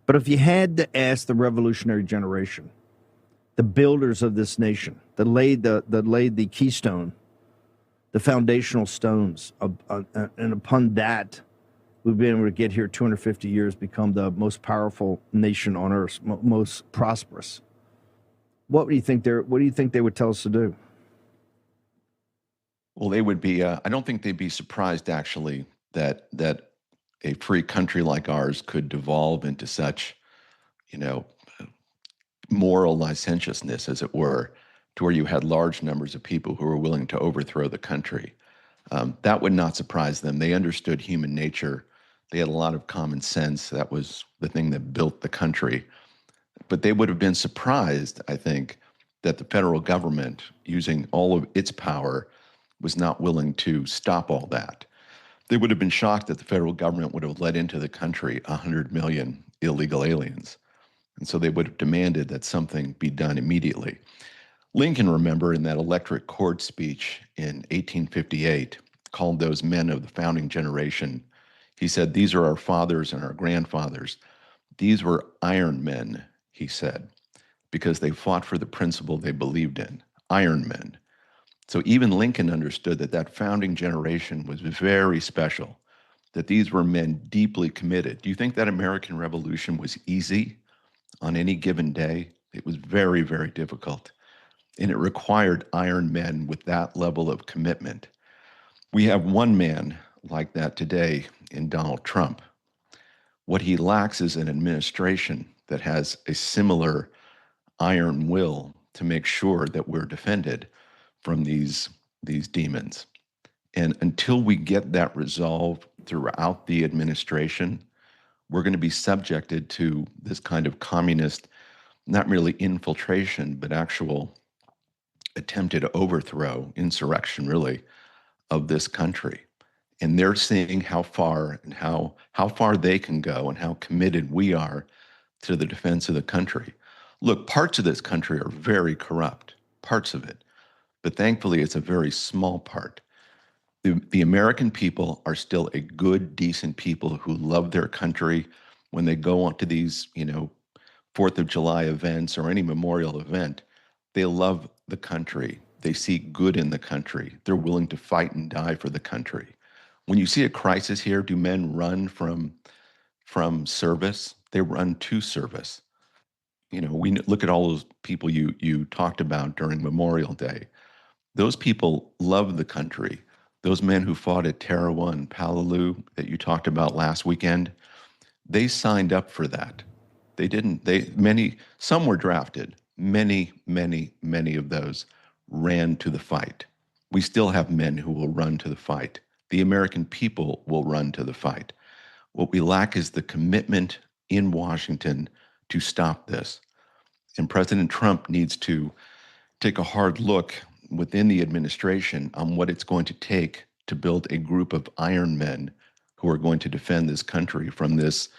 But if you had to ask the revolutionary generation, the builders of this nation, that laid the keystone, the foundational stones, and upon that, we've been able to get here 250 years, become the most powerful nation on earth, most prosperous. What do you think they would tell us to do? Well, they would be. I don't think they'd be surprised, actually, that a free country like ours could devolve into such, moral licentiousness, as it were, to where you had large numbers of people who were willing to overthrow the country. That would not surprise them. They understood human nature. They had a lot of common sense. That was the thing that built the country. But they would have been surprised, I think, that the federal government, using all of its power, was not willing to stop all that. They would have been shocked that the federal government would have let into the country 100 million illegal aliens. And so they would have demanded that something be done immediately. Lincoln, remember, in that electric court speech in 1858, called those men of the founding generation. He said, "These are our fathers and our grandfathers. These were iron men," he said, because they fought for the principle they believed in, iron men. So even Lincoln understood that that founding generation was very special, that these were men deeply committed. Do you think that American Revolution was easy on any given day? It was very, very difficult. And it required iron men with that level of commitment. We have one man like that today in Donald Trump. What he lacks is an administration that has a similar iron will to make sure that we're defended from these demons. And until we get that resolved throughout the administration, we're going to be subjected to this kind of communist, not merely infiltration, but actual attempted overthrow, insurrection, really, of this country. And they're seeing how far and how far they can go and how committed we are to the defense of the country. Look, parts of this country are very corrupt, parts of it. But thankfully, it's a very small part. The American people are still a good, decent people who love their country. When they go on to these, 4th of July events or any memorial event, they love the country. They see good in the country. They're willing to fight and die for the country. When you see a crisis here, do men run from service? They run to service. We look at all those people you talked about during Memorial Day. Those people love the country. Those men who fought at Tarawa and Palaloo that you talked about last weekend, they signed up for that. They didn't. Some were drafted. Many of those ran to the fight. We still have men who will run to the fight. The American people will run to the fight. What we lack is the commitment in Washington to stop this. And President Trump needs to take a hard look within the administration on what it's going to take to build a group of iron men who are going to defend this country from this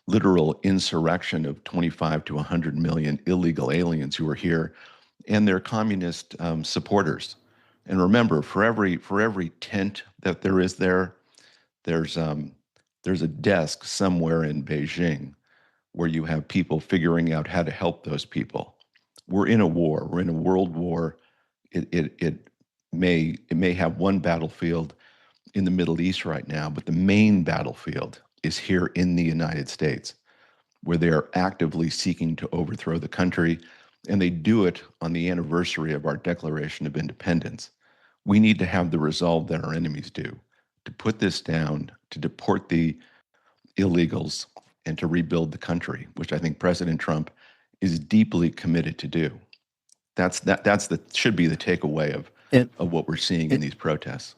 literal insurrection of 25 to 100 million illegal aliens who are here and their communist supporters. And remember, for every tent that there is there's a desk somewhere in Beijing where you have people figuring out how to help those people. We're in a war. We're in a world war. It may have one battlefield in the Middle East right now, but the main battlefield is here in the United States, where they are actively seeking to overthrow the country, and they do it on the anniversary of our Declaration of Independence. We need to have the resolve that our enemies do, to put this down, to deport the illegals, and to rebuild the country, which I think President Trump is deeply committed to do. Should be the takeaway of what we're seeing in these protests.